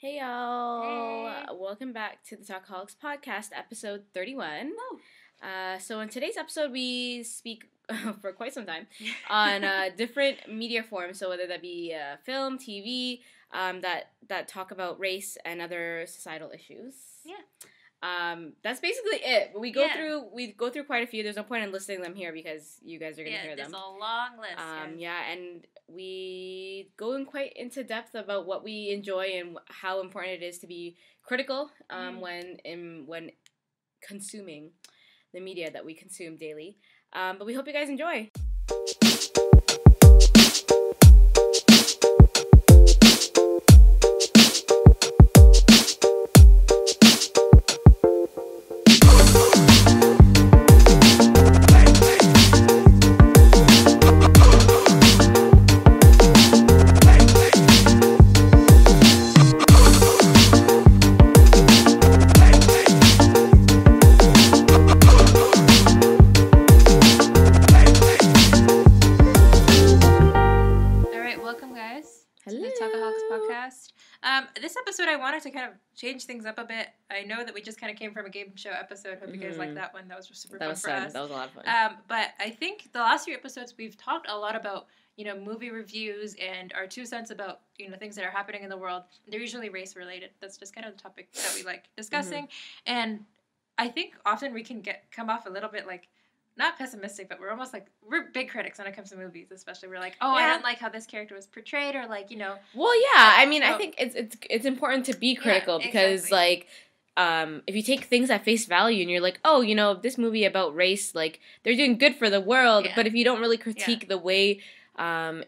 Hey y'all! Hey. Welcome back to the Talkaholics podcast, episode 31. Woo. So in today's episode, we speak for quite some time on different media forms. So whether that be film, TV, that talk about race and other societal issues. Yeah. That's basically it. But we go through quite a few. There's no point in listing them here because you guys are gonna hear them. It's a long list. Guys. Yeah, and we go in quite into depth about what we enjoy and how important it is to be critical when consuming the media that we consume daily. But we hope you guys enjoy. This episode, I wanted to kind of change things up a bit. I know that we just kind of came from a game show episode. Hope you guys liked that one. That was super fun for us. That was a lot of fun. But I think the last few episodes, we've talked a lot about, movie reviews and our 2 cents about, things that are happening in the world. They're usually race related. That's just kind of the topic that we like discussing. And I think often we can come off a little bit like, not pessimistic, but we're almost like, we're big critics when it comes to movies, especially. We're like, I don't like how this character was portrayed, or like, Well, yeah, I mean, I think it's important to be critical because, like, if you take things at face value and you're like, this movie about race, like, they're doing good for the world, but if you don't really critique the way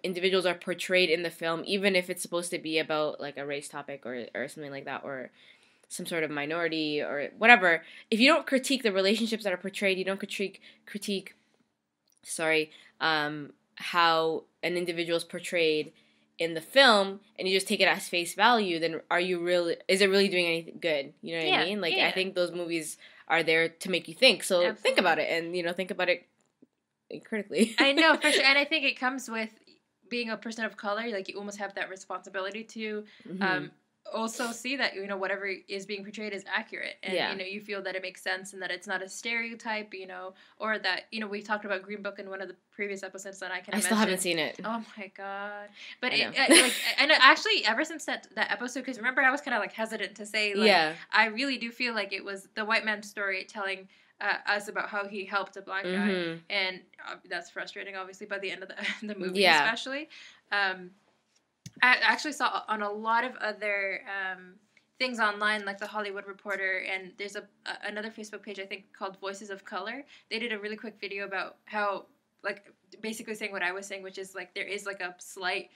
individuals are portrayed in the film, even if it's supposed to be about, like, a race topic or something like that, or some sort of minority or whatever, if you don't critique the relationships that are portrayed, you don't critique how an individual is portrayed in the film, and you just take it as face value, then is it really doing anything good? You know what I mean? Like, I think those movies are there to make you think, so think about it, and, think about it critically. I know, for sure, and I think it comes with being a person of color, like, you almost have that responsibility to, also see that whatever is being portrayed is accurate, and you feel that it makes sense and that it's not a stereotype, or that we talked about Green Book in one of the previous episodes that I still haven't seen it. Oh my god! But I know actually ever since that episode, because remember I was kind of like hesitant to say I really do feel like it was the white man's story telling us about how he helped a black guy, and that's frustrating obviously by the end of the movie especially. I actually saw on a lot of other things online, like the Hollywood Reporter, and there's another Facebook page, I think, called Voices of Color. They did a really quick video about how, like, basically saying what I was saying, which is, like, there is, like, a slight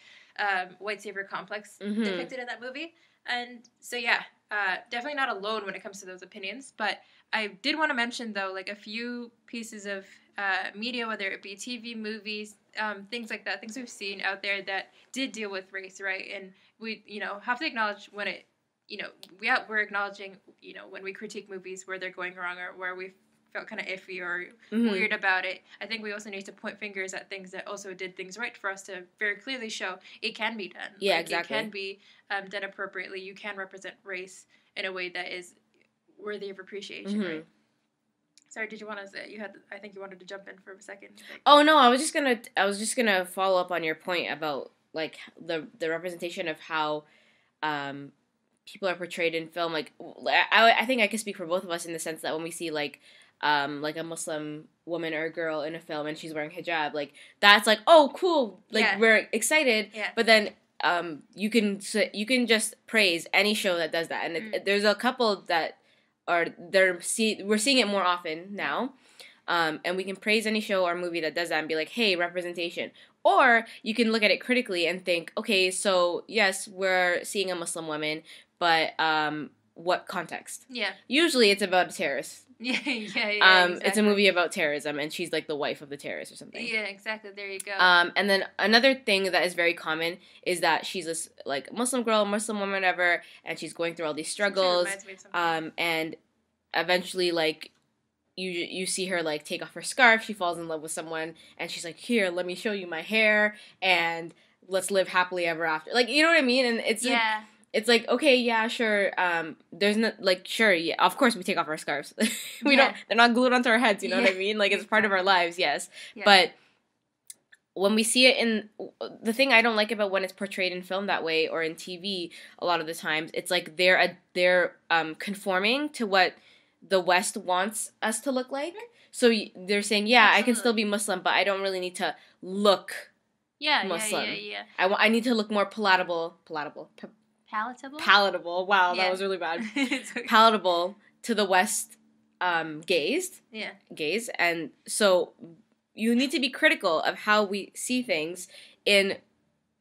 white savior complex depicted in that movie. And so, definitely not alone when it comes to those opinions. But I did want to mention, though, like, a few pieces of media, whether it be TV, movies, things like that, things we've seen out there that did deal with race, right? And we, have to acknowledge when it, we're acknowledging, when we critique movies where they're going wrong or where we felt kind of iffy or weird about it. I think we also need to point fingers at things that also did things right for us to very clearly show it can be done. Yeah, exactly. It can be done appropriately. You can represent race in a way that is worthy of appreciation, right? Sorry, did you want to say I think you wanted to jump in for a second. Oh no, I was just gonna follow up on your point about, like, the representation of how people are portrayed in film. Like, I think I can speak for both of us in the sense that when we see like a Muslim woman or a girl in a film and she's wearing hijab, like, that's like, oh cool, like we're excited. Yeah. But then you can just praise any show that does that, and there's a couple that we're seeing it more often now, and we can praise any show or movie that does that and be like, hey, representation. Or you can look at it critically and think, okay, so yes, we're seeing a Muslim woman, but what context? Yeah. Usually it's about a terrorist. Yeah, exactly. It's a movie about terrorism, and she's like the wife of the terrorist or something. Yeah, exactly. There you go. And then another thing that is very common is that she's this, like, Muslim girl, Muslim woman, whatever, and she's going through all these struggles. And eventually, like, you see her, like, take off her scarf, she falls in love with someone, and she's like, here, let me show you my hair, and let's live happily ever after. Like, you know what I mean? And it's it's like, okay, yeah, sure. There's no like, sure, yeah, of course we take off our scarves. We don't. They're not glued onto our heads. You know what I mean? Like it's part of our lives, yes. Yeah. But when we see it in the thing I don't like about when it's portrayed in film that way or in TV, a lot of the times it's like they're conforming to what the West wants us to look like. So they're saying, yeah, absolutely. I can still be Muslim, but I don't really need to look Muslim. Yeah. I need to look more palatable. Palatable. Wow, that was really bad. Okay. Palatable to the West gaze. Yeah. Gaze. And so you need to be critical of how we see things in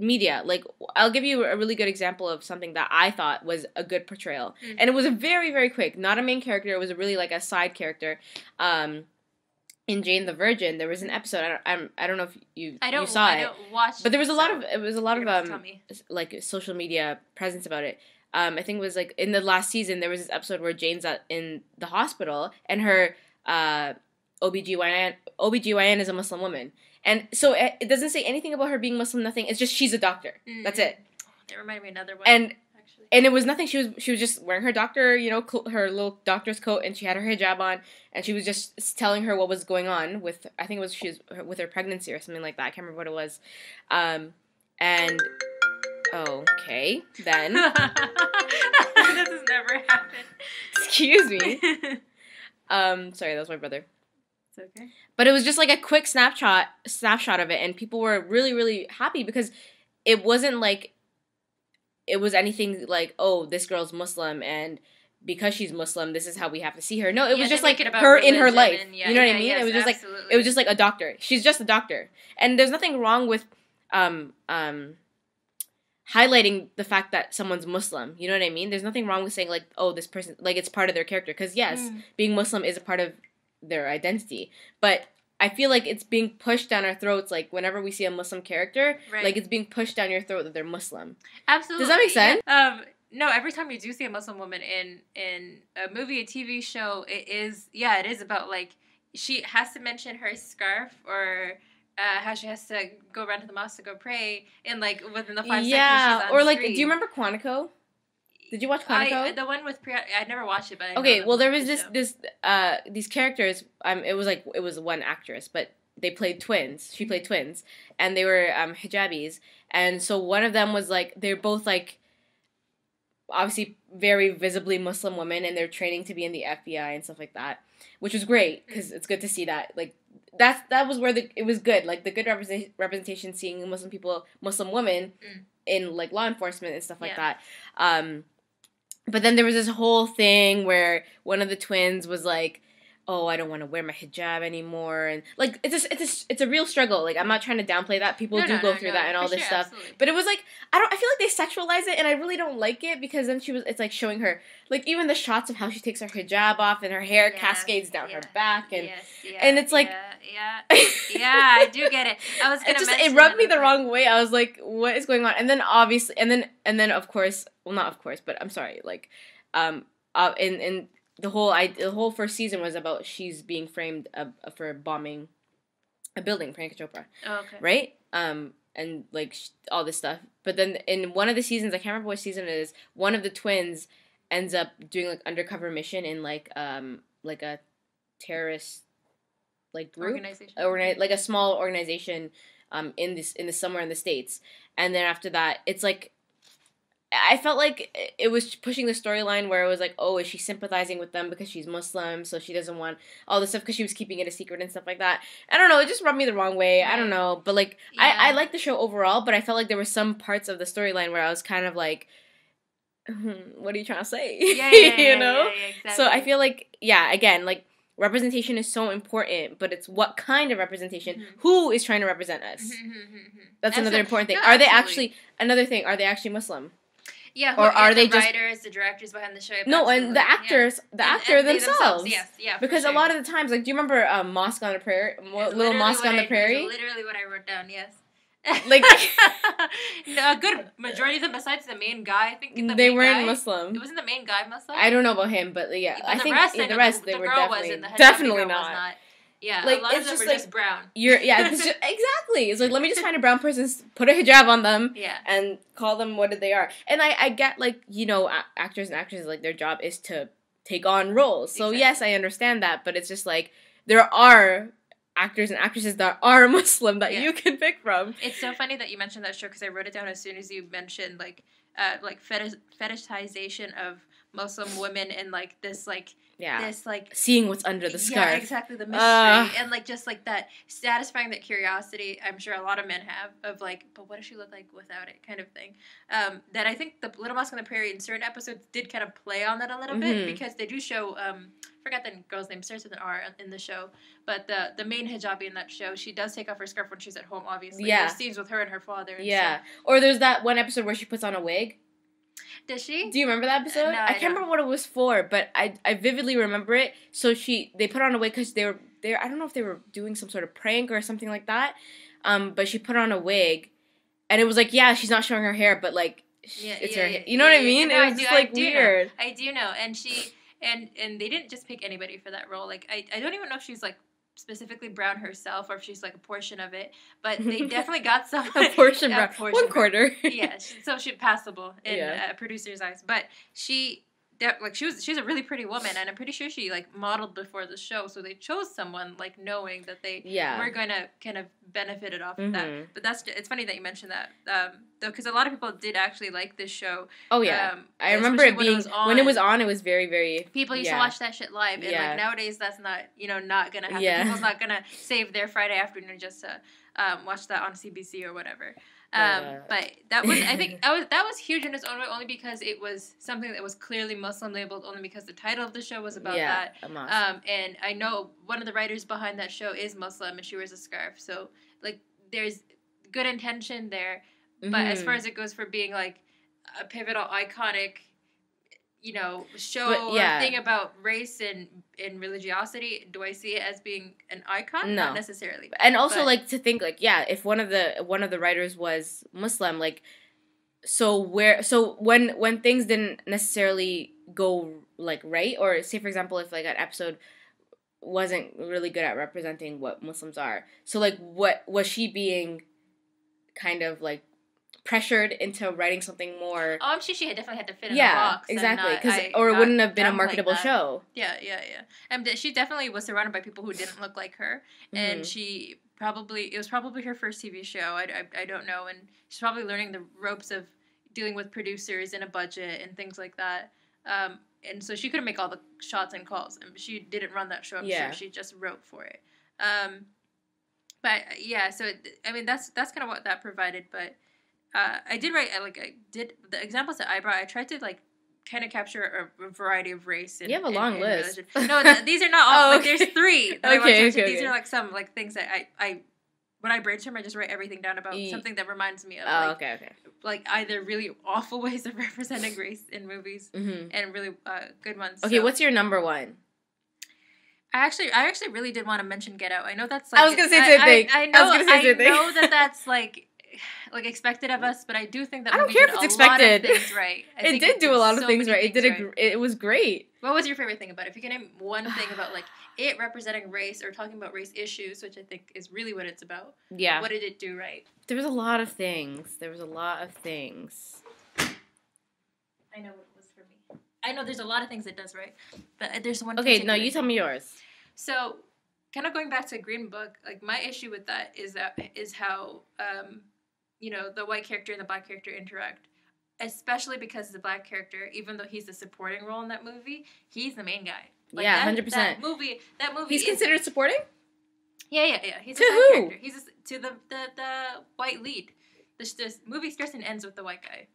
media. Like, I'll give you a really good example of something that I thought was a good portrayal. Mm-hmm. And it was a very, very quick, not a main character. It was really like a side character. In Jane the Virgin, there was an episode. I don't know if you saw it. I don't watch. But there was a lot of like social media presence about it. I think it was like in the last season there was this episode where Jane's in the hospital and her OBGYN is a Muslim woman. And so it doesn't say anything about her being Muslim, nothing. It's just she's a doctor. Mm-hmm. That's it. It reminded me of another one. And it was nothing. She was just wearing her doctor, her little doctor's coat, and she had her hijab on, and she was just telling her what was going on with, I think it was with her pregnancy or something like that. I can't remember what it was. And okay, then this has never happened. Excuse me. Sorry, that was my brother. It's okay. But it was just like a quick snapshot of it, and people were really, really happy because it wasn't like it was anything like, oh, this girl's Muslim, and because she's Muslim, this is how we have to see her. No, it was just like her in her life. You know what I mean? Yes, it was just absolutely. It was just like a doctor. She's just a doctor, and there's nothing wrong with highlighting the fact that someone's Muslim. You know what I mean? There's nothing wrong with saying like, oh, this person, like it's part of their character, because yes, being Muslim is a part of their identity, but I feel like it's being pushed down our throats, like, whenever we see a Muslim character, right. Like, it's being pushed down your throat that they're Muslim. Absolutely. Does that make sense? Yeah. No, every time you do see a Muslim woman in a movie, a TV show, it is about, like, she has to mention her scarf or how she has to go around to the mosque to go pray, and, like, within the 5 seconds she's on or, like, screen. Do you remember Quantico? Did you watch Quantico? The one with Priya, I never watched it, but I okay. Well, there was these characters. It was one actress, but they played twins. She played twins, and they were hijabis. And so one of them was like, they're both like, obviously very visibly Muslim women, and they're training to be in the FBI and stuff like that, which was great because it's good to see that. Like that was where it was good. Like the good representation, seeing Muslim women in like law enforcement and stuff like that. But then there was this whole thing where one of the twins was like, oh, I don't want to wear my hijab anymore. And, like, it's a real struggle. Like, I'm not trying to downplay that. People do go through that and all this stuff. Absolutely. But it was, like, I feel like they sexualize it, and I really don't like it, because then it's, like, showing her, like, even the shots of how she takes her hijab off and her hair cascades down her back. And and it's, like... Yeah, I do get it. I was going to mention it rubbed me the wrong way. I was like, what is going on? And then, obviously... And then, of course... Well, not of course, but I'm sorry. Like, in the whole first season was about she's being framed for bombing a building, Priyanka Chopra. Oh, okay. Right? And like all this stuff. But then in one of the seasons, I can't remember what season it is, one of the twins ends up doing like undercover mission in like a terrorist like group organization, like a small organization in this somewhere in the States. And then after that, it's like, I felt like it was pushing the storyline where it was like, oh, is she sympathizing with them because she's Muslim, so she doesn't want all this stuff because she was keeping it a secret and stuff like that. I don't know. It just rubbed me the wrong way. I don't know. But, like, I like the show overall, but I felt like there were some parts of the storyline where I was kind of like, what are you trying to say? Yeah, you know? Yeah, exactly. So I feel like, again, like, representation is so important, but it's what kind of representation, who is trying to represent us. That's another important thing. No, are they actually Muslim? Yeah, or are they just writers, the directors behind the show? No, and the actors, the actor themselves. Yes, because a lot of the times, like, do you remember Mosque on the Prairie? Little Mosque on the Prairie? Literally what I wrote down. Yes. Like a good majority of them, besides the main guy, I think they weren't Muslim. It wasn't the main guy Muslim. I don't know about him, but yeah, I think the rest they were definitely not. Yeah, like, a lot of them are like, just brown. Exactly. It's like, let me just find a brown person, put a hijab on them, and call them what they are. And I get, like, you know, actors and actresses, like, their job is to take on roles. So, yes, I understand that, but it's just, like, there are actors and actresses that are Muslim that you can pick from. It's so funny that you mentioned that show, because I wrote it down as soon as you mentioned, like fetishization of Muslim women and, like, this, like, this, like, seeing what's under the scarf. Yeah, exactly, the mystery. And, like, just, like, that satisfying that curiosity I'm sure a lot of men have of, like, but what does she look like without it, kind of thing. That I think the Little Mosque on the Prairie in certain episodes did kind of play on that a little bit, because they do show, forgot the girl's name, starts with an R in the show, but the main hijabi in that show, she does take off her scarf when she's at home, obviously. There's scenes with her and her father and stuff. Or there's that one episode where she puts on a wig. Does she? Do you remember that episode? No, I can't remember what it was for, but I vividly remember it. So they put on a wig because they were I don't know if they were doing some sort of prank or something like that. But she put on a wig, and it was like, she's not showing her hair, but like it's her hair. You know what I mean? No, it was just like weird. I do know, and she and they didn't just pick anybody for that role. Like I don't even know if she's like specifically brown herself, or if she's like a portion of it, but they definitely got some a portion brown, 1/4. So she's passable in a producer's eyes, but she she's a really pretty woman, and I'm pretty sure she like modeled before the show, so they chose someone like knowing that they were going to kind of benefit it off of that. But it's funny that you mentioned that, though, because a lot of people did actually like this show. Oh yeah, I remember it being when it was on. It was very, very. People used to watch that shit live, and like nowadays that's not not gonna happen. People's not gonna save their Friday afternoon just to watch that on CBC or whatever. But that was, I think, that was huge in its own way, only because it was something that was clearly Muslim labeled, only because the title of the show was about that. And I know one of the writers behind that show is Muslim, and she wears a scarf. So, like, there's good intention there. But as far as it goes for being, like, a pivotal, iconic, show or thing about race and religiosity, do I see it as being an icon? No. Not necessarily. And also, like, to think, like, if one of the writers was Muslim, like, so when things didn't necessarily go, like, right, or say, for example, if, like, an episode wasn't really good at representing what Muslims are, so, like, what was she being kind of, like, pressured into writing something more. Oh, I'm sure she definitely had to fit in the box. Exactly, or it wouldn't have been a marketable show. Yeah. And she definitely was surrounded by people who didn't look like her, and it was probably her first TV show. I don't know, and she's probably learning the ropes of dealing with producers and a budget and things like that. And so she couldn't make all the shots and calls, and she didn't run that show. I'm sure she just wrote for it. But yeah, so that's kind of what that provided, but. I did the examples that I brought. I tried to like kind of capture a variety of race. And, you have a long list. No, these are not all. Like, there's 3. These are like some like things that I when I brainstorm, I just write everything down about something that reminds me of. Like either really awful ways of representing race in movies and really good ones. Okay, what's your number 1? I actually really did want to mention Get Out. I know that's like I was gonna say the same thing. I know that that's like expected of us, but I do think that I don't care if it's expected. Right. It did do a lot of things right. It was great. What was your favorite thing about it? If you can name one thing about like it representing race or talking about race issues, which I think is really what it's about. Yeah. What did it do right? There was a lot of things. I know what it was for me. I know there's a lot of things it does right, but there's one. Okay, no, you tell me yours. So, kind of going back to Green Book, like my issue with that is how the white character and the black character interact, especially because the black character, even though he's the supporting role in that movie, he's the main guy. Like 100%. That movie. He's considered supporting? Yeah. He's to a who? Character. He's to the white lead. This movie starts and ends with the white guy.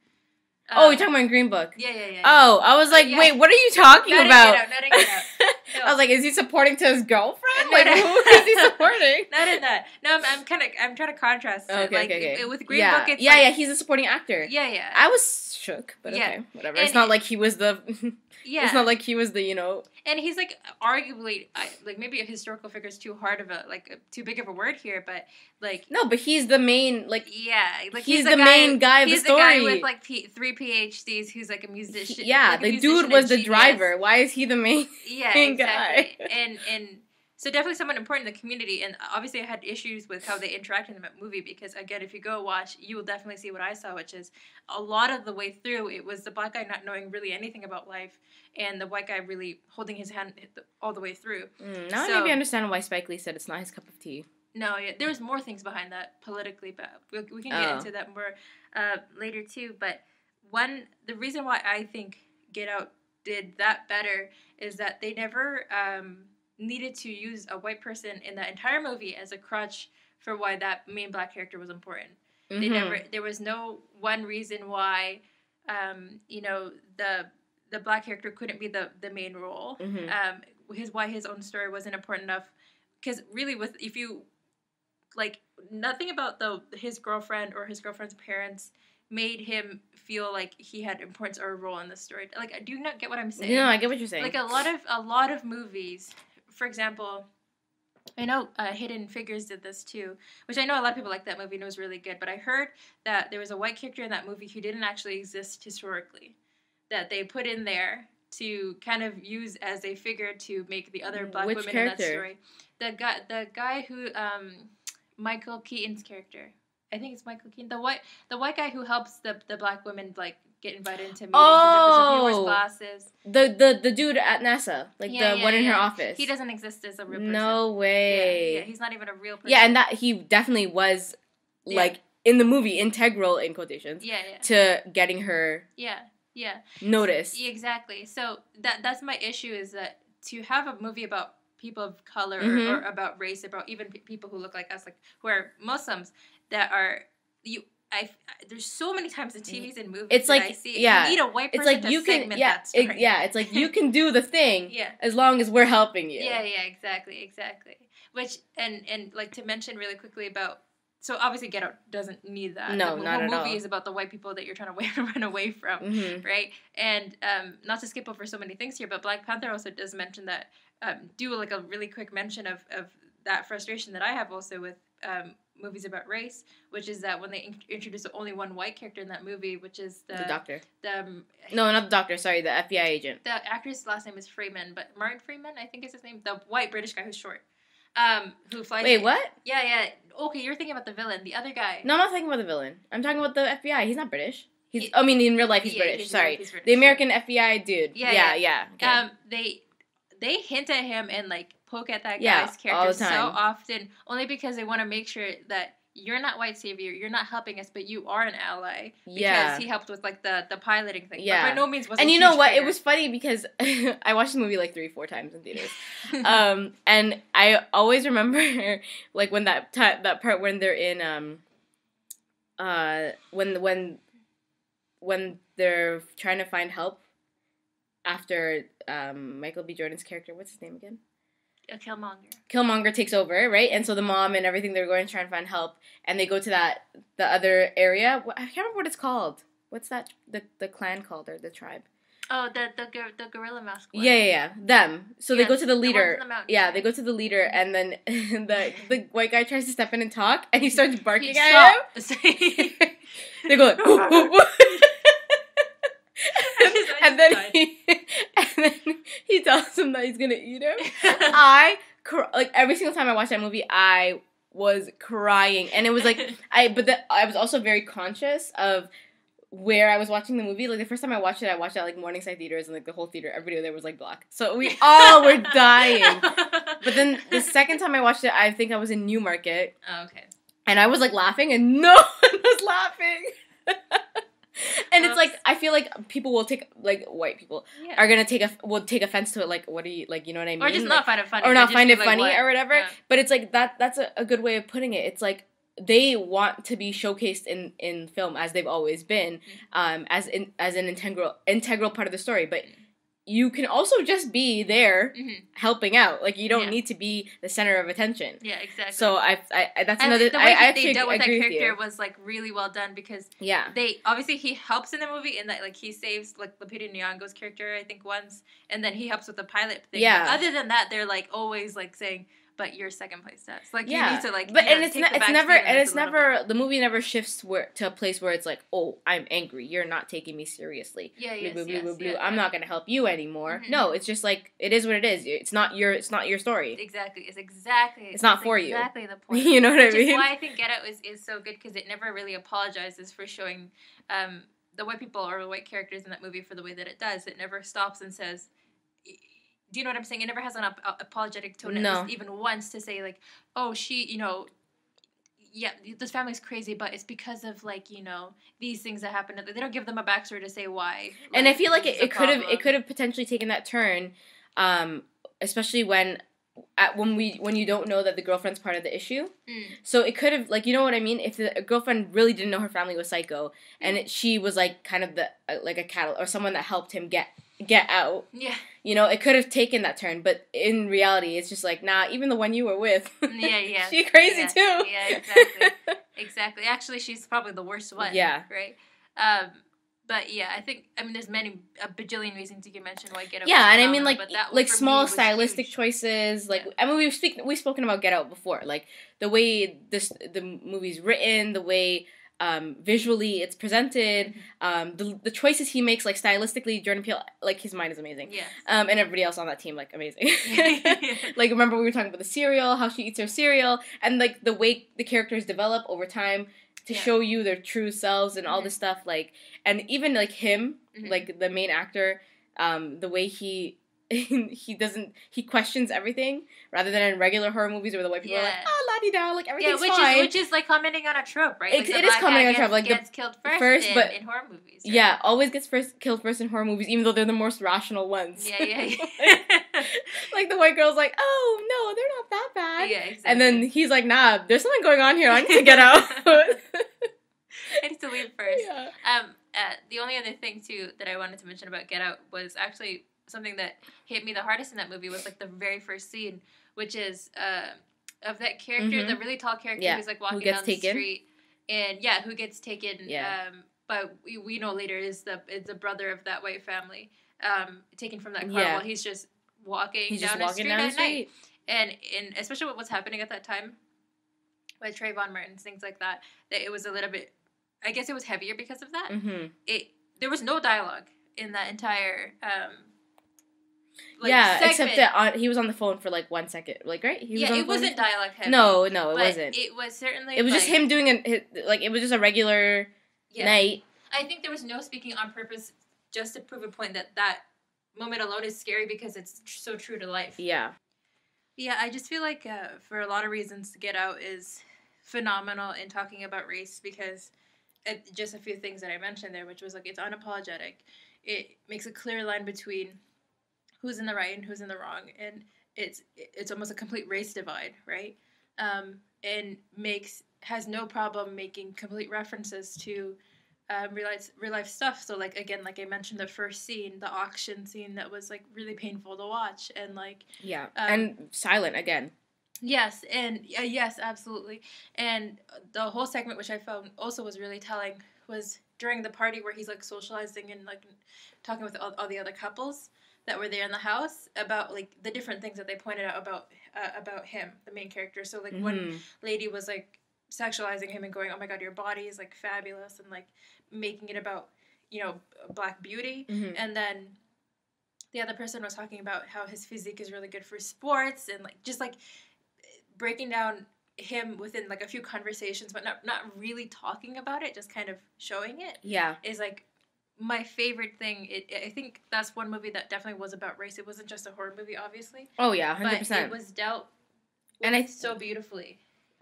You're talking about Green Book? Yeah. Oh, I was like, wait, what are you talking about? Not in Get Out. No. I was like, is he supporting to his girlfriend? Like, who is he supporting? Not in that. No, I'm trying to contrast it. Okay. With Green Book, it's he's a supporting actor. Yeah. I was shook, but okay, whatever. It's not like he was the... It's not like he was the, And he's, like, arguably, like, maybe a historical figure is too hard of too big of a word here, but, like... No, but he's the main, like... Yeah, like, he's the main guy of the story. He's the guy with, like, 3 PhDs who's, like, a musician. Yeah, like the dude was the driver. Why is he the main guy? And So definitely someone important in the community, and obviously I had issues with how they interacted in the movie because, again, if you go watch, you will definitely see what I saw, which is a lot of the way through, it was the black guy not knowing really anything about life, and the white guy really holding his hand all the way through. Now I maybe understand why Spike Lee said it's not his cup of tea. No, yeah, there's more things behind that politically, but we can get into that more later too. But the reason why I think Get Out did that better is that they never needed to use a white person in that entire movie as a crutch for why that main black character was important. There was no one reason why, the black character couldn't be the main role. Why his own story wasn't important enough. Because really, nothing about his girlfriend or his girlfriend's parents made him feel like he had importance or a role in the story. Like, do you not get what I'm saying? No, I get what you're saying. Like, a lot of movies, for example, I know Hidden Figures did this too, which I know a lot of people like that movie and it was really good, but I heard that there was a white character in that movie who didn't actually exist historically, that they put in there to kind of use as a figure to make the other black women in that story. The guy who, Michael Keaton's character. I think it's Michael Keaton. The white guy who helps the black women get invited into meetings. He wears glasses. The dude at NASA, one in her office. He doesn't exist as a real person. No way. Yeah, he's not even a real person. Yeah, and that he definitely was in the movie integral in quotations. To getting her. Noticed. Exactly. So that's my issue is that to have a movie about people of color or about race, about even people who look like us, who are Muslims, that are there's so many times in TVs and movies it's that I see. You need a white person to segment that story. It's like you can do the thing as long as we're helping you. Exactly. Which and to mention really quickly about. So obviously Get Out doesn't need that. No, the not whole at all. movie is about the white people that you're trying to run away from, right? And not to skip over so many things here, but Black Panther also does mention that, do a really quick mention of that frustration that I have also with movies about race, which is that when they introduce only one white character in that movie, which is the doctor. No, not the doctor, sorry, the FBI agent. The actor's last name is Freeman, but Martin Freeman, I think is his name, the white British guy who's short. Who flies? Wait, what? Yeah. Okay, you're thinking about the villain, the other guy. No, I'm not thinking about the villain. I'm talking about the FBI. He's not British. In real life, he's British. Sorry, he's British. The American FBI dude. Yeah. Okay. They hint at him and poke at that guy's character so often, only because they want to make sure that you're not white savior, you're not helping us, but you are an ally because he helped with the piloting thing. Yeah. But by no means was. And you know what? Figure. It was funny because I watched the movie 3-4 times in theaters, and I always remember when that part when they're in when they're trying to find help after Michael B. Jordan's character, what's his name again? Killmonger takes over, right? And so the mom and everything, they're going to try and find help, and they go to the other area. I can't remember what it's called. What's that? The clan called, or the tribe? Oh, the gorilla mask one. Yeah. Them. So they go to the leader. They go to the leader, and then the white guy tries to step in and talk, and he starts barking at him. They go and then he tells him that he's gonna eat him. Every single time I watched that movie, I was crying, and it was I was also very conscious of where I was watching the movie. The first time I watched it at Morningside theaters, and the whole theater, everybody there was black, so we all were dying. But then the second time I watched it, I think I was in Newmarket. Oh, okay. And I was laughing, and no one was laughing. And it's I feel people will take white people are gonna will take offense to it. What do you you know what I mean? Or just not find it funny, or not find it funny or whatever. Yeah. But it's that's a good way of putting it. It's they want to be showcased in film as they've always been, as an integral part of the story. But you can also just be there helping out. You don't need to be the center of attention. Yeah, exactly. So that's another. The way they dealt with that character was really well done because they obviously he helps in the movie in that he saves Lupita Nyong'o's character I think once, and then he helps with the pilot thing. Yeah. But other than that, they're always saying, but your second place does. Like, yeah. you need to, like, but, and it's never, the movie never shifts to a place where it's like, oh, I'm angry. You're not taking me seriously. Yeah, I'm not going to help you anymore. Mm-hmm. No, it's just like, it is what it is. It's not your story. Exactly. It's not for you. Exactly the point. You know what I mean? Which is why I think Get Out is so good, because it never really apologizes for showing the white people or the white characters in that movie for the way that it does. It never stops and says, do you know what I'm saying? It never has an apologetic tone, no. Even once, to say, like, oh, she, you know, yeah, this family's crazy, but it's because of, like, you know, these things that happen. They don't give them a backstory to say why. Like, and I feel like it could have potentially taken that turn, especially when you don't know that the girlfriend's part of the issue. So it could have, like, you know what I mean? If the girlfriend really didn't know her family was psycho, and she was, like, kind of the like a cattle or someone that helped him get out. Yeah. You know, it could have taken that turn, but in reality, it's just like, nah, even the one you were with. Yeah. She's crazy too. Yeah, exactly. Exactly. Actually, she's probably the worst one. Yeah. Right? But yeah, there's a bajillion reasons you can mention why Get Out. Yeah, and I mean, like small stylistic choices. Like, yeah. I mean, we've spoken about Get Out before. Like, the way the movie's written, the way visually it's presented, the choices he makes, like, stylistically, Jordan Peele, like, his mind is amazing. Yes. And everybody else on that team, like, amazing. Like, remember we were talking about the cereal, how she eats her cereal, and, like, the way the characters develop over time to show you their true selves and all this stuff, like, and even, like, him, like, the main actor, the way he questions everything, rather than in regular horror movies where the white people are like, oh, la-di-da, like, everything's fine. Which is like commenting on a trope, right? Like, it is commenting on a trope. Like, gets killed first in horror movies. Right? Yeah, always gets killed first in horror movies, even though they're the most rational ones. Yeah. Like, the white girl's like, oh, no, they're not that bad. Yeah, exactly. And then he's like, nah, there's something going on here. I need to get out. I need to leave first. Yeah. The only other thing, too, that I wanted to mention about Get Out was actually something that hit me the hardest in that movie was, like, the very first scene, which is of that character, the really tall character who's, like, walking down the street, and who gets taken. Yeah. But we know later is the brother of that white family, taken from that car while he's just walking down the street at night, and especially what was happening at that time with Trayvon Martin, things like that. That it was a little bit, I guess it was heavier because of that. There was no dialogue in that entire. Segment. Except that he was on the phone for, like, 1 second, like, right? It wasn't dialogue heavy. No, it wasn't. It was certainly. It was just him doing it was just a regular night. I think there was no speaking on purpose, just to prove a point that moment alone is scary because it's so true to life. Yeah. Yeah, I just feel like for a lot of reasons, Get Out is phenomenal in talking about race, because just a few things that I mentioned there, which was, like, it's unapologetic. It makes a clear line between who's in the right and who's in the wrong, and it's almost a complete race divide, right? And has no problem making complete references to real life stuff. So, like, again, like I mentioned, the first scene, the auction scene, that was, like, really painful to watch, and, like, and silent again. Yes, and yes, absolutely. And the whole segment, which I found also was really telling, was during the party where he's, like, socializing and, like, talking with all the other couples that were there in the house about, like, the different things that they pointed out about him, the main character. So, like, one lady was, like, sexualizing him and going, oh my god, your body is, like, fabulous, and, like, making it about, you know, black beauty. And then the other person was talking about how his physique is really good for sports, and, like, just, like, breaking down him within, like, a few conversations, but not really talking about it, just kind of showing it. Yeah. Is, like, my favorite thing. I think that's one movie that definitely was about race. It wasn't just a horror movie, obviously. Oh yeah, 100%. But it was dealt with so beautifully.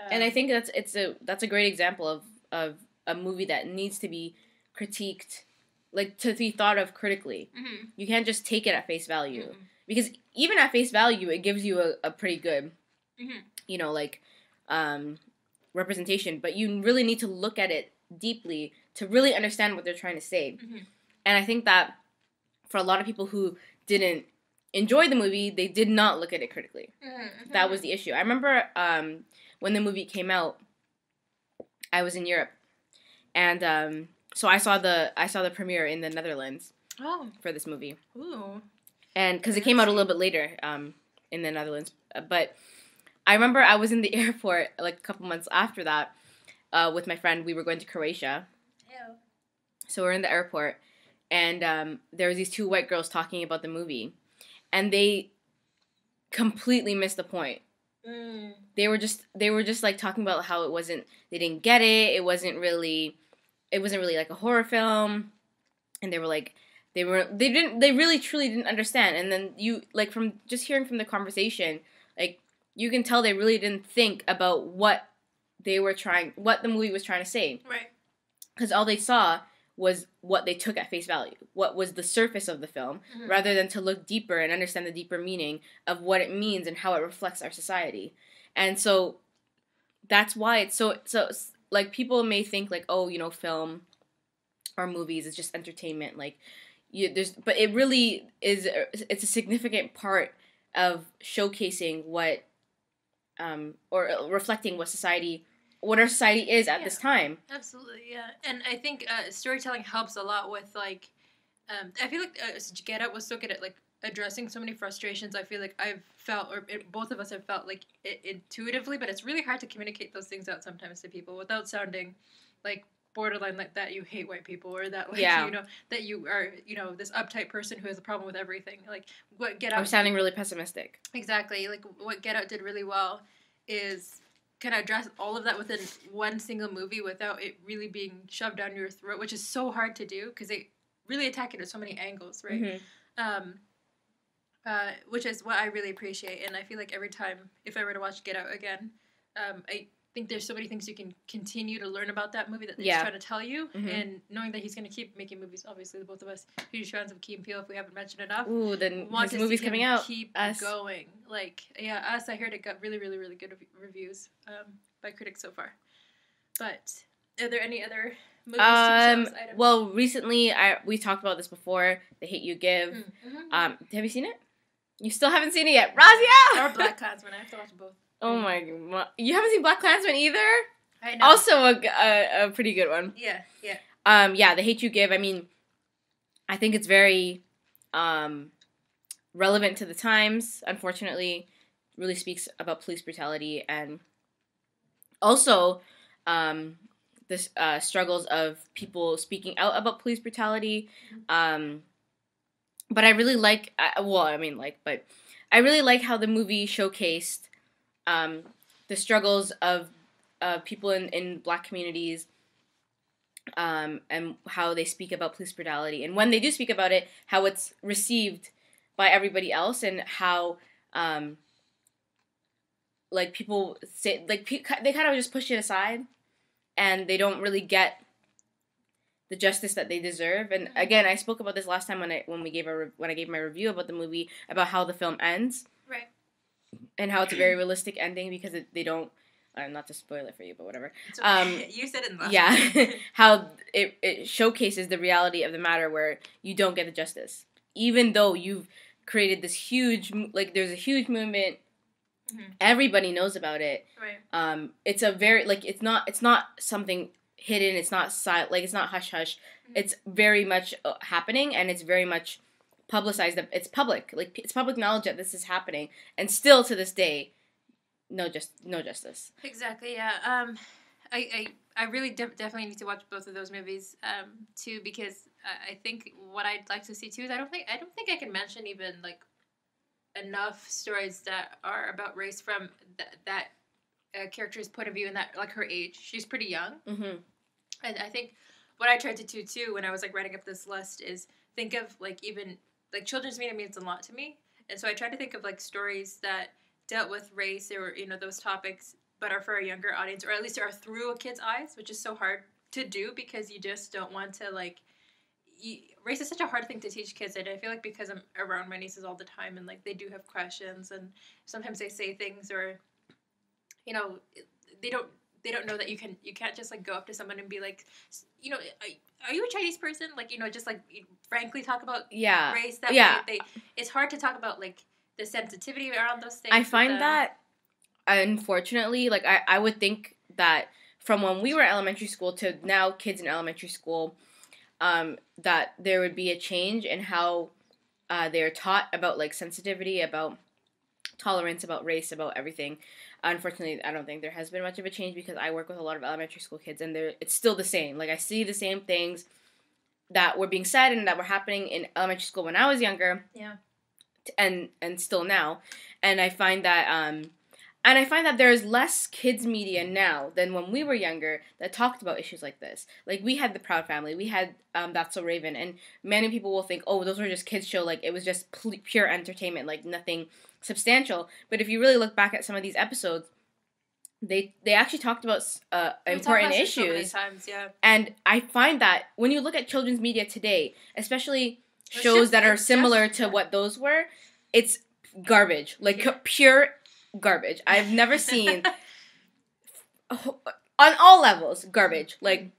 And I think that's a great example of a movie that needs to be critiqued, like, to be thought of critically. You can't just take it at face value, because even at face value, it gives you a pretty good, you know, like, representation. But you really need to look at it deeply to really understand what they're trying to say. And I think that for a lot of people who didn't enjoy the movie, they did not look at it critically. That was the issue. I remember when the movie came out, I was in Europe, and so I saw the premiere in the Netherlands for this movie. Ooh. And because it came out a little bit later in the Netherlands, but I remember I was in the airport like a couple months after that with my friend. We were going to Croatia. Ew. So we're in the airport, and there was these two white girls talking about the movie, and they completely missed the point. They were just like talking about how they didn't get it. It wasn't really like a horror film, and they were like, they really truly didn't understand. And then you, like, from just hearing from the conversation, like, you can tell they really didn't think about what the movie was trying to say. Right. Because all they saw was what they took at face value, what was the surface of the film, rather than to look deeper and understand the deeper meaning of what it means and how it reflects our society. And so that's why it's so like, people may think like, oh, you know, film or movies is just entertainment, like, but it really is. It's a significant part of showcasing what, or reflecting what our society is at this time. Absolutely, yeah. And I think storytelling helps a lot with, like, I feel like Get Out was so good at, like, addressing so many frustrations. I feel like I've felt, or both of us have felt, like, intuitively, but it's really hard to communicate those things out sometimes to people without sounding like borderline, like that you hate white people, or that, like, you know, that you are, you know, this uptight person who has a problem with everything. Like, what Get Out... I'm sounding really pessimistic. Exactly. Like, what Get Out did really well is kind of address all of that within one single movie without it really being shoved down your throat, which is so hard to do because they really attack it at so many angles, right? Which is what I really appreciate. And I feel like every time, if I were to watch Get Out again, I think there's so many things you can continue to learn about that movie that he's trying to tell you, and knowing that he's going to keep making movies. Obviously, both of us huge fans of Key and Peele, if we haven't mentioned enough. Ooh, then his movie's coming out. Keep going. Like, yeah, Us, I heard it got really, really, really good reviews by critics so far. But are there any other movies, TV shows, items? Well, recently, we talked about this before, The Hate You Give. Have you seen it? You still haven't seen it yet. Raazia! Or Black Klansman. I have to watch both. Oh my god. You haven't seen Black Klansman either? I know. Also a pretty good one. Yeah. Yeah, The Hate You Give, I mean, I think it's very relevant to the times, unfortunately. It really speaks about police brutality, and also the struggles of people speaking out about police brutality. But I really like, but I really like how the movie showcased the struggles of people in Black communities, and how they speak about police brutality, and when they do speak about it, how it's received by everybody else, and how like, people say, like, they kind of just push it aside, and they don't really get the justice that they deserve. And again, I spoke about this last time when I gave my review about the movie, about how the film ends, right, and how it's a very realistic ending, because they don't. Not to spoil it for you, but whatever. Okay. You said it in the last one. How it showcases the reality of the matter, where you don't get the justice, even though you've created this huge, like, there's a huge movement. Everybody knows about it. Right. It's a very, like, it's not something hidden. It's not like, it's not hush hush. It's very much happening, and it's very much publicized. It's public. Like, it's public knowledge that this is happening, and still to this day, no justice. Exactly. Yeah. I really definitely need to watch both of those movies too, because I think what I'd like to see too is I don't think I can mention even, like, enough stories that are about race from that character's point of view, and that, like, her age. She's pretty young. And I think what I tried to do too when I was, like, writing up this list is think of, like, even, like, children's media means a lot to me, and so I tried to think of, like, stories that dealt with race, or, you know, those topics, but are for a younger audience, or at least are through a kid's eyes, which is so hard to do because you just don't want to, like, race is such a hard thing to teach kids, and I feel like because I'm around my nieces all the time, and, like, they do have questions, and sometimes they say things, or, you know, they don't know that you can't just, like, go up to someone and be like, you know, are you a Chinese person? Like, you know, just, like, frankly talk about race. That way it's hard to talk about, like, the sensitivity around those things. I find that, unfortunately, like, I would think that from when we were elementary school to now kids in elementary school, that there would be a change in how they're taught about, like, sensitivity, about tolerance about race, about everything. Unfortunately, I don't think there has been much of a change because I work with a lot of elementary school kids, and it's still the same. Like, I see the same things that were being said and that were happening in elementary school when I was younger. Yeah. And still now. And I find that there's less kids media now than when we were younger that talked about issues like this. Like, we had The Proud Family, we had That's So Raven, and many people will think, oh, those were just kids show, like, it was just pure entertainment, like, nothing substantial. But if you really look back at some of these episodes, they actually talked about important issues. So many times, yeah. And I find that when you look at children's media today, especially shows that are similar to what those were, it's garbage. Like, pure garbage. I've never seen, on all levels, garbage. Like,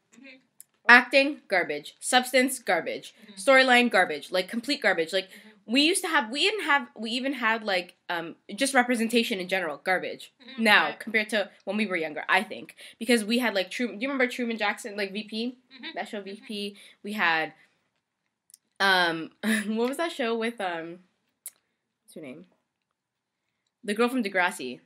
acting, garbage. Substance, garbage. Storyline, garbage. Like, complete garbage. Like, we even had like, just representation in general, garbage. Now, compared to when we were younger, I think. Because we had, like, do you remember Truman Jackson, like, VP? That show, VP. We had, what was that show with, what's her name? The girl from Degrassi.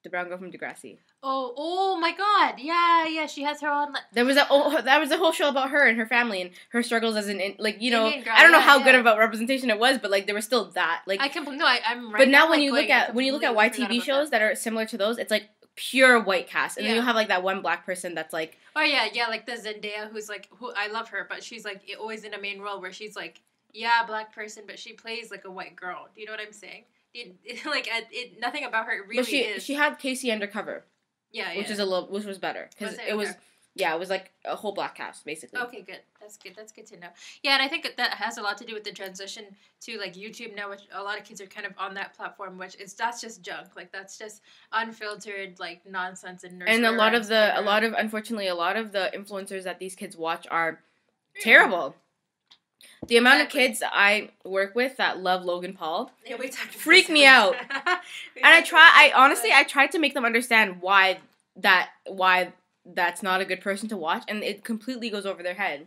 The brown girl from Degrassi. Oh my God! Yeah. She has her own. That was a whole show about her and her family and her struggles as an like, you know. I don't know how good about representation it was, but like there was still that like. I'm right. But now when you look at YTV shows that are similar to those, it's like pure white cast, and then you'll have like that one black person that's like. Oh yeah, like the Zendaya who I love her, but she's like always in a main role where she's like black person, but she plays like a white girl. Do you know what I'm saying? Nothing about her really is. She had Casey Undercover. Yeah. Which was better because it was like a whole black cast basically. Okay, good. That's good to know. Yeah, and I think that has a lot to do with the transition to like YouTube now, which a lot of kids are kind of on that platform, that's just junk. Like that's just unfiltered like nonsense and And unfortunately a lot of the influencers that these kids watch are terrible. The amount of kids that I work with that love Logan Paul freak me out. And I tried to make them understand why that's not a good person to watch, and it completely goes over their head.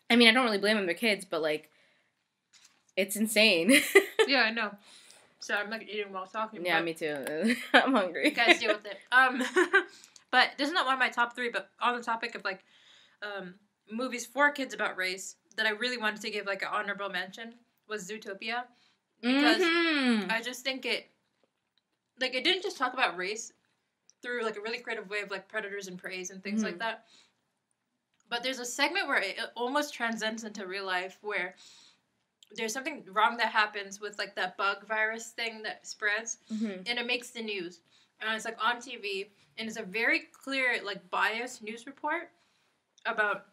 I mean, I don't really blame them, they're kids, but like, it's insane. Yeah, I know. So I'm like eating while talking. Yeah, me too. I'm hungry. You guys deal with it. But this is not one of my top 3, but on the topic of like movies for kids about race that I really wanted to give like an honorable mention was Zootopia, because I just think it didn't just talk about race through like a really creative way of like predators and preys and things like that, but there's a segment where it almost transcends into real life where there's something wrong that happens with like that bug virus thing that spreads, and it makes the news, and it's like on TV, and it's a very clear like biased news report about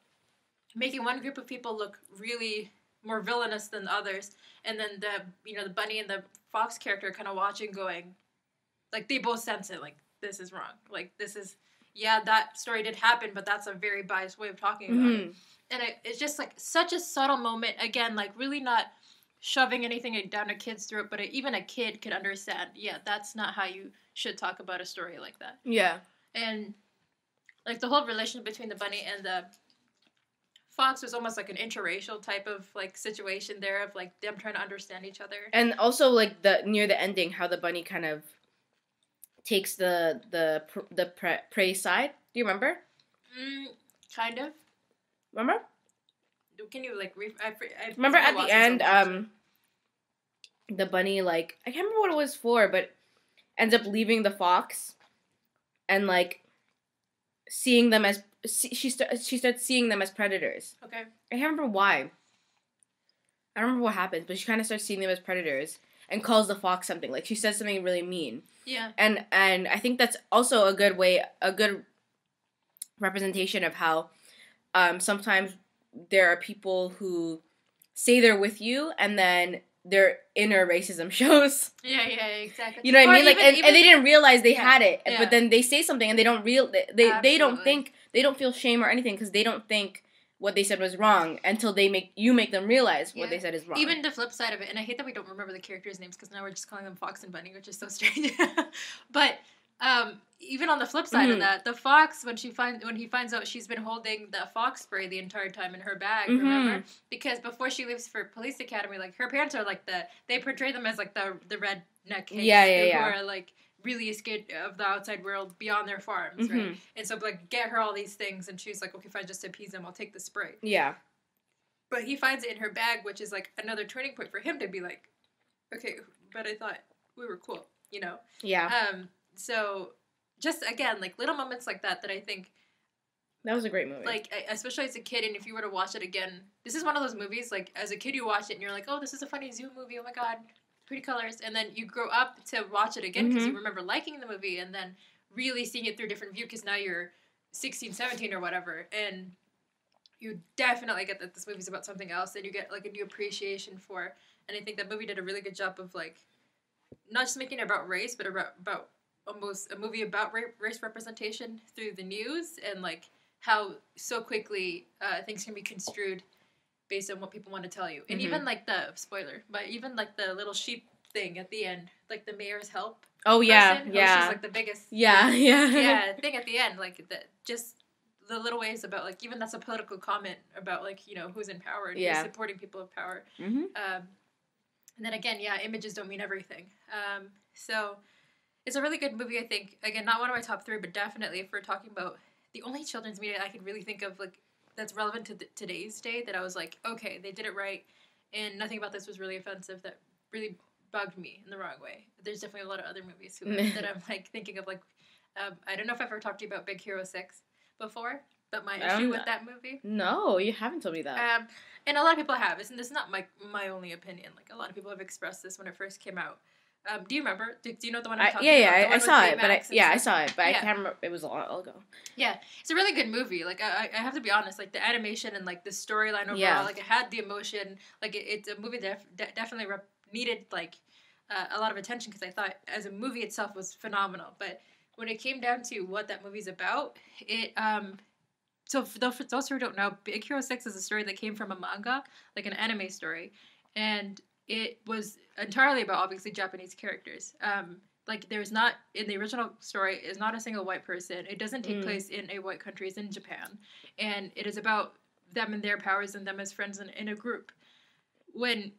making one group of people look really more villainous than others, and then the bunny and the fox character kind of watching, going, like they both sense it, like this is wrong, like this is that story did happen, but that's a very biased way of talking about it, and it's just like such a subtle moment. Again, like really not shoving anything down a kid's throat, but even a kid could understand. Yeah, that's not how you should talk about a story like that. Yeah, and like the whole relationship between the bunny and the fox was almost like an interracial type of like situation there of like them trying to understand each other. And also like near the ending, how the bunny kind of takes the prey side. Do you remember? Kind of. Remember? Can you like I remember at the end the bunny, like I can't remember what it was for, but ends up leaving the fox and like seeing them as she starts seeing them as predators. Okay. I can't remember why. I don't remember what happens, but she kind of starts seeing them as predators and calls the fox something. Like she says something really mean. Yeah. And I think that's also a good representation of how sometimes there are people who say they're with you and then their inner racism shows. Yeah, exactly. You know what I mean? Like, and they didn't realize they had it, but then they say something and they don't they don't think, they don't feel shame or anything because they don't think what they said was wrong until you make them realize what they said is wrong. Even the flip side of it, and I hate that we don't remember the characters' names because now we're just calling them Fox and Bunny, which is so strange. But Even on the flip side of that, the fox, when he finds out she's been holding the fox spray the entire time in her bag, remember? Because before she leaves for police academy, like, her parents are like they portray them as like the redneck kids who are like really scared of the outside world beyond their farms, right? And so, like, get her all these things, and she's like, okay, fine, just to appease them, I'll take the spray. Yeah. But he finds it in her bag, which is like another turning point for him to be like, okay, but I thought we were cool, you know? Yeah. So just, again, like, little moments like that I think... That was a great movie. Like, especially as a kid, and if you were to watch it again, this is one of those movies, like, as a kid you watch it and you're like, oh, this is a funny zoo movie, oh my god, pretty colors, and then you grow up to watch it again because you remember liking the movie and then really seeing it through a different view because now you're 16, 17 or whatever, and you definitely get that this movie's about something else, and you get, like, a new appreciation for, and I think that movie did a really good job of, like, not just making it about race, but about almost a movie about race representation through the news, and, like, how so quickly things can be construed based on what people want to tell you. And even, like, the spoiler, but even, like, the little sheep thing at the end, like, the mayor's help. Oh, yeah, person, yeah. Which is, like, the biggest thing at the end, like, just the little ways about, like, even that's a political comment about, like, you know, who's in power and who's supporting people of power. And then again, images don't mean everything. So it's a really good movie, I think. Again, not one of my top 3, but definitely if we're talking about the only children's media I can really think of, like, that's relevant to today's day, that I was like, okay, they did it right, and nothing about this was really offensive, that really bugged me in the wrong way. There's definitely a lot of other movies that I'm, like, thinking of, like, I don't know if I've ever talked to you about Big Hero 6 before, but my issue with that movie. No, you haven't told me that. And a lot of people have. This is not my only opinion. Like, a lot of people have expressed this when it first came out. Do you remember? Do you know the one I'm talking about? Yeah, I saw it, but I saw it, but I can't remember. It was a while ago. Yeah, it's a really good movie. Like, I have to be honest. Like, the animation and, like, the storyline overall, like, it had the emotion. Like, it's a movie that definitely needed, like, a lot of attention, because I thought as a movie itself was phenomenal. But when it came down to what that movie's about, it so for those who don't know, Big Hero 6 is a story that came from a manga, like an anime story, and it was entirely about, obviously, Japanese characters. Like, there's not, in the original story, is not a single white person. It doesn't take place in a white country. It's in Japan. And it is about them and their powers and them as friends in a group. When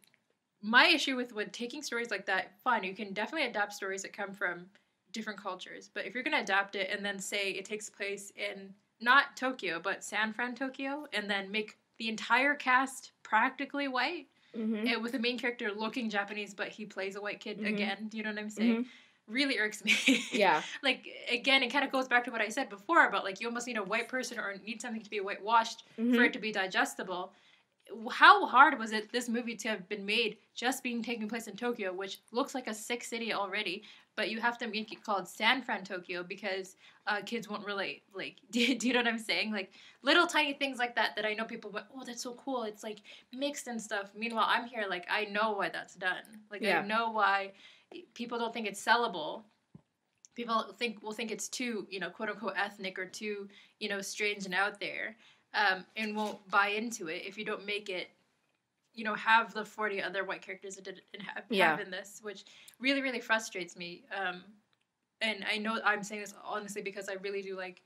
my issue with when taking stories like that, fine, you can definitely adapt stories that come from different cultures. But if you're going to adapt it and then say it takes place in not Tokyo, but San Fran, Tokyo, and then make the entire cast practically white, and with the main character looking Japanese, but he plays a white kid again, do you know what I'm saying? Really irks me. Yeah. Like, again, it kind of goes back to what I said before about, like, you almost need a white person or need something to be whitewashed for it to be digestible. How hard was it, this movie, to have been made just being taking place in Tokyo, which looks like a sick city already, but you have to make it called San Fran, Tokyo, because kids won't relate. Like, do you know what I'm saying? Like, little tiny things like that I know people went, oh, that's so cool. It's, like, mixed and stuff. Meanwhile, I'm here, like, I know why that's done. Like, I know why people don't think it's sellable. People will think it's too, you know, quote-unquote ethnic or too, you know, strange and out there. And won't buy into it if you don't make it, you know, have the 40 other white characters that did have in this, which really, really frustrates me. And I know I'm saying this honestly because I really do like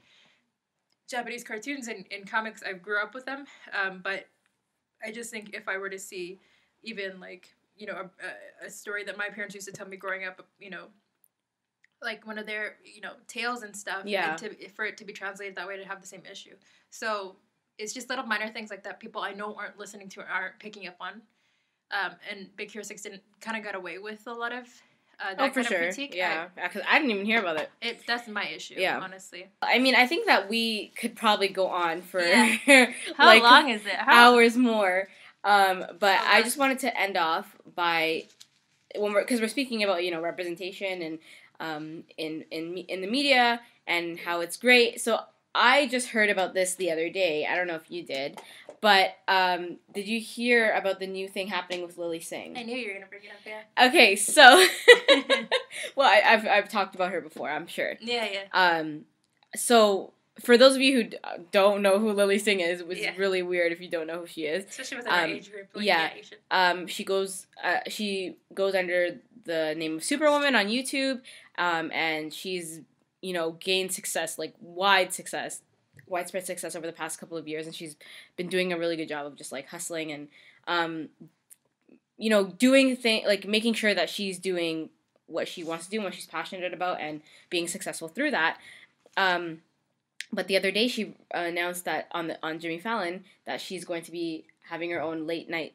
Japanese cartoons and comics. I grew up with them, but I just think if I were to see even, like, you know, a story that my parents used to tell me growing up, you know, like one of their, you know, tales and stuff, and for it to be translated that way, to have the same issue. So it's just little minor things like that people I know aren't listening to or aren't picking up on. And Big Hero 6 got away with a lot of that kind of critique. Yeah, because I didn't even hear about it. That's my issue, honestly. I mean, I think that we could probably go on for how like long is it? Hours more. But I just wanted to end off by because we're speaking about, you know, representation and in the media and how it's great. So I just heard about this the other day. I don't know if you did, but did you hear about the new thing happening with Lily Singh? I knew you were gonna bring it up. Yeah. Okay, so well, I've talked about her before, I'm sure. Yeah. So for those of you who don't know who Lily Singh is, it was really weird if you don't know who she is. Especially with our age group. Like, she goes under the name of Superwoman on YouTube, and she's gained success, like widespread success over the past couple of years, and she's been doing a really good job of just like hustling and doing like making sure that she's doing what she wants to do and what she's passionate about and being successful through that. But the other day she announced that on Jimmy Fallon that she's going to be having her own late night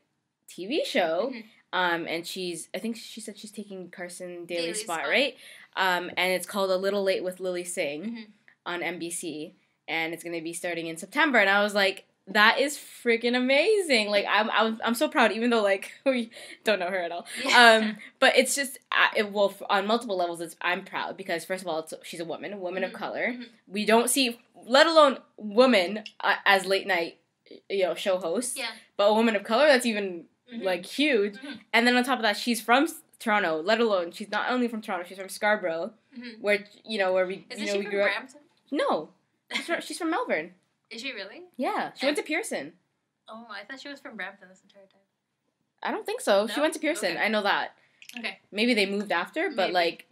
TV show. And I think she said she's taking Carson Daly's spot, right? And it's called A Little Late with Lily Singh on NBC, and it's going to be starting in September. And I was like, that is freaking amazing! Like I'm so proud, even though like we don't know her at all. Yeah. But it's just on multiple levels. I'm proud because first of all, she's a woman of color. We don't see, let alone woman as late night show hosts. Yeah. But a woman of color, that's even like huge. And then on top of that, she's from Toronto. Let alone she's not only from Toronto, she's from Scarborough, where we Isn't she we from grew up. Brampton? No, she's from Melbourne. Is she really? Yeah, she went to Pearson. Oh, I thought she was from Brampton this entire time. I don't think so. No? She went to Pearson. Okay. I know that. Okay. Maybe they moved after, but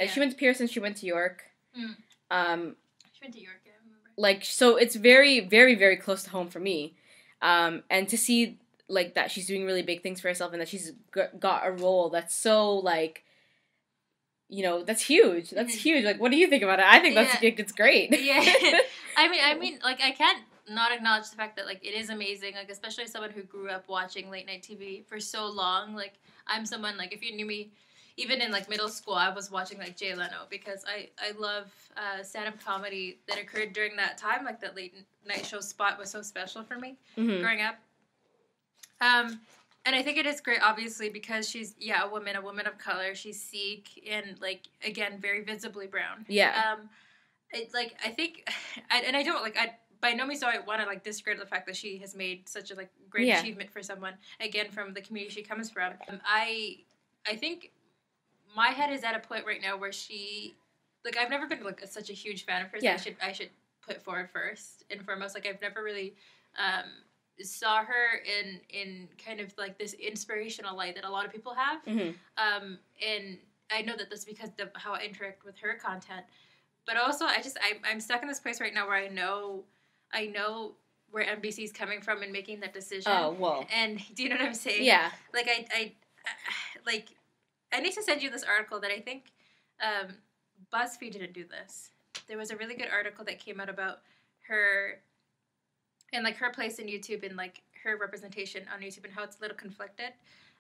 she went to Pearson. She went to York. She went to York. Yeah, I remember. Like, so it's very, very, very close to home for me, and to see like that she's doing really big things for herself and that she's got a role that's so like. That's huge. That's huge. Like, what do you think about it? I think it's great. Yeah. I mean, like, I can't not acknowledge the fact that, like, it is amazing. Like, especially as someone who grew up watching late night TV for so long. Like, I'm someone, like, if you knew me, even in, like, middle school, I was watching, like, Jay Leno because I love stand-up comedy that occurred during that time. Like, that late night show spot was so special for me growing up. And I think it is great, obviously, because she's, a woman of color. She's Sikh and, like, again, very visibly brown. Yeah. I think, I don't, like, by no means do I want to, like, discredit the fact that she has made such a, like, great achievement for someone, again, from the community she comes from. I think my head is at a point right now where she, like, I've never been, like, such a huge fan of hers. Yeah. I should put forward first and foremost. Like, I've never really, saw her in kind of like this inspirational light that a lot of people have. And I know that that's because of how I interact with her content. But also, I'm stuck in this place right now where I know where NBC's coming from in making that decision. Oh, whoa. And do you know what I'm saying? Yeah. Like, I need to send you this article that I think BuzzFeed didn't do this. There was a really good article that came out about her and, like, her place in YouTube and, like, her representation on YouTube and how it's a little conflicted.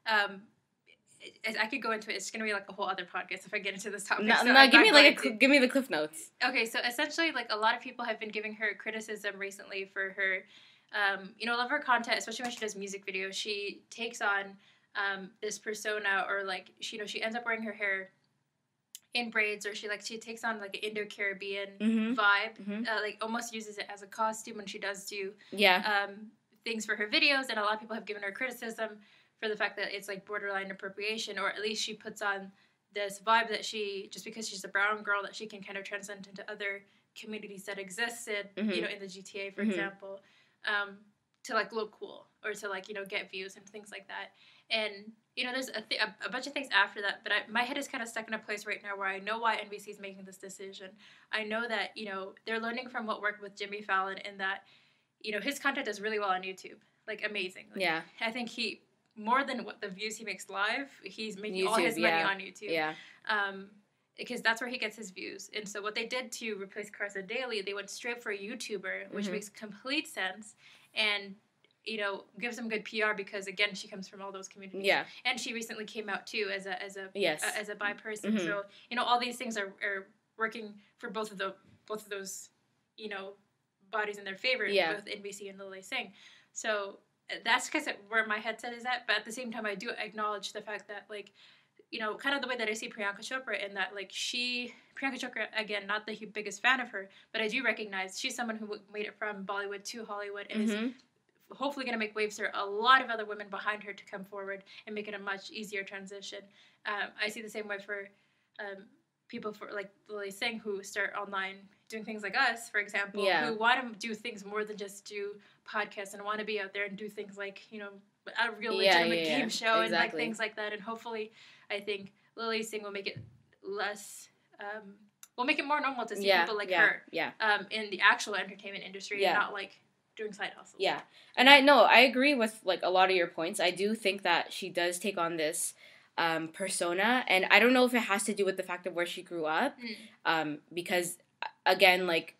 I could go into it. It's going to be, like, a whole other podcast if I get into this topic. Give me the cliff notes. Okay, so essentially, like, a lot of people have been giving her criticism recently for her, a lot of her content, especially when she does music videos. She takes on this persona, or, like, she ends up wearing her hair in braids, or she takes on like an Indo-Caribbean vibe, like almost uses it as a costume when she does do things for her videos. And a lot of people have given her criticism for the fact that it's like borderline appropriation, or at least she puts on this vibe that she, just because she's a brown girl, that she can kind of transcend into other communities that existed, in the GTA, for example, to like look cool, or to like, get views and things like that. And, there's a bunch of things after that, but my head is kind of stuck in a place right now where I know why NBC is making this decision. I know that, they're learning from what worked with Jimmy Fallon, and that, his content does really well on YouTube. Like, amazing. Like, yeah. I think more than what the views he makes live, he's making all his money on YouTube. Yeah. Because that's where he gets his views. And so what they did to replace Carson Daly, they went straight for a YouTuber, which makes complete sense. And, gives him good PR because, again, she comes from all those communities. Yeah. And she recently came out, too, as a bi person. So, all these things are working for both of those, bodies in their favor, both NBC and Lily Singh. So that's because where my headset is at. But at the same time, I do acknowledge the fact that, like, kind of the way that I see Priyanka Chopra, in that, like, Priyanka Chopra, again, not the biggest fan of her, but I do recognize she's someone who made it from Bollywood to Hollywood, and is hopefully going to make waves for a lot of other women behind her to come forward and make it a much easier transition. I see the same way for people for like Lily Singh, who start online doing things like us, for example, who want to do things more than just do podcasts, and want to be out there and do things like, a real legitimate game show, and like things like that. And hopefully, I think Lily Singh will make it less we'll make it more normal to see people like her in the actual entertainment industry and not like doing side hustles. Yeah. And I agree with like a lot of your points. I do think that she does take on this persona, and I don't know if it has to do with the fact of where she grew up, because again, like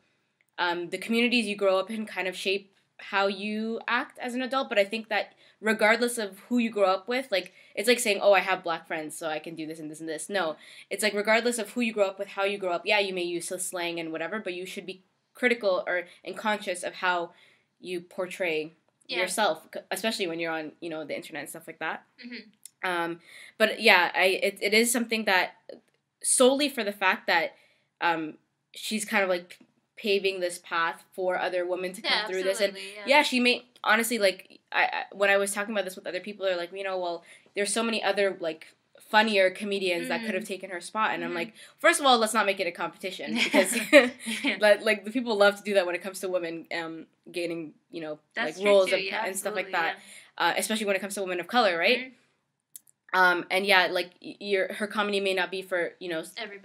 the communities you grow up in kind of shape how you act as an adult. But I think that regardless of who you grow up with, like it's like saying, oh, I have black friends, so I can do this and this and this. No, it's like regardless of who you grow up with, how you grow up, yeah, you may use slang and whatever, but you should be critical and conscious of how you portray yourself, especially when you're on, you know, the internet and stuff like that. But yeah, it is something that solely for the fact that she's kind of like paving this path for other women to come through this, and she may honestly, like I when I was talking about this with other people, they're like, you know, well, there's so many other like funnier comedians that could have taken her spot, and I'm like, first of all, let's not make it a competition, because like the people love to do that when it comes to women gaining, you know, like roles and stuff like that, especially when it comes to women of color, right? And like her comedy may not be for, you know,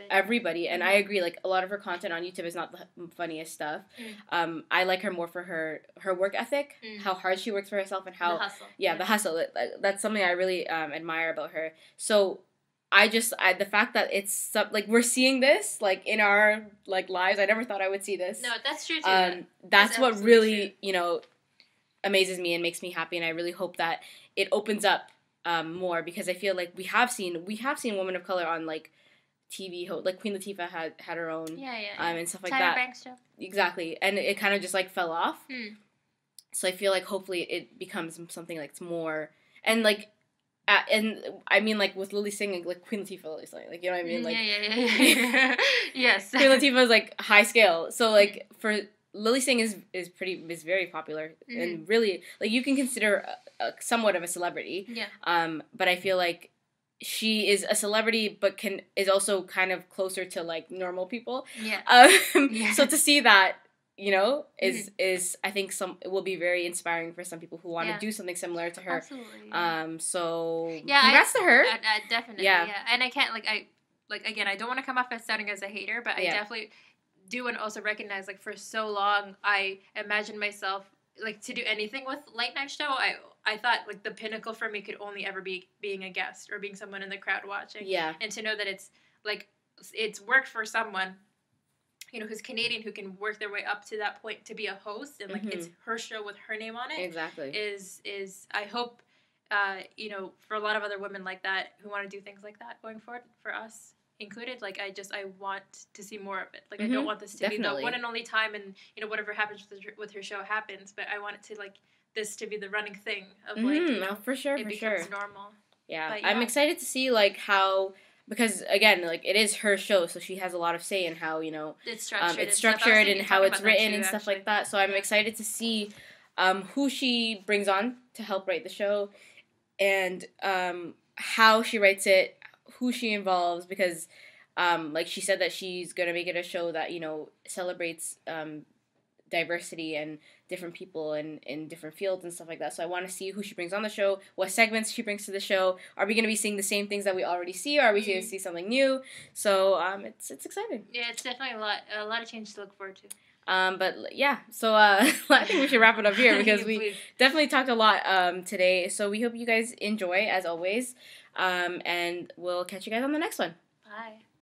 everybody, and I agree, like a lot of her content on YouTube is not the funniest stuff. I like her more for her work ethic, how hard she works for herself, and how the hustle. That's something I really admire about her. So the fact that it's like we're seeing this like in our like lives, I never thought I would see this. No, that's true too. That's what really you know amazes me and makes me happy, and I really hope that it opens up more, because I feel like we have seen women of color on like TV, like Queen Latifah had her own and stuff like that. Banks show. Exactly, and it kind of just like fell off. So I feel like hopefully it becomes something like more, and like and I mean like with Lily singing, like Queen Latifah is like you know what I mean, like yes, Queen Latifah is like high scale, so like for Lily Singh is very popular, and really like you can consider somewhat of a celebrity. But I feel like she is a celebrity, but is also kind of closer to like normal people. So to see that, you know, is I think it will be very inspiring for some people who want to do something similar to her. Absolutely. So congrats to her. Definitely. And I can't again, I don't want to come off as sounding as a hater, but I definitely do and also recognize, like, for so long I imagined myself like to do anything with late night show. I thought like the pinnacle for me could only ever be being a guest or being someone in the crowd watching. And to know that it's like it's worked for someone, you know, who's Canadian, who can work their way up to that point to be a host, and like it's her show with her name on it. Exactly. Is I hope you know, for a lot of other women like that who want to do things like that going forward, for us included, like I want to see more of it. Like I don't want this to be the one and only time, and you know, whatever happens with her show happens, but I want it to like this to be the running thing of like you know, for sure, it becomes normal. I'm excited to see like how, because again, like it is her show, so she has a lot of say in how, you know, it's structured and how it's written and stuff like that. So I'm excited to see who she brings on to help write the show, and how she writes it, who she involves, because like she said that she's gonna make it a show that, you know, celebrates diversity and different people in different fields and stuff like that. So I want to see who she brings on the show, what segments she brings to the show. Are we going to be seeing the same things that we already see, or are we going to see something new? So it's exciting. Yeah, it's definitely a lot of change to look forward to. But yeah, so I think we should wrap it up here, because we definitely talked a lot today. So we hope you guys enjoy, as always, and we'll catch you guys on the next one. Bye.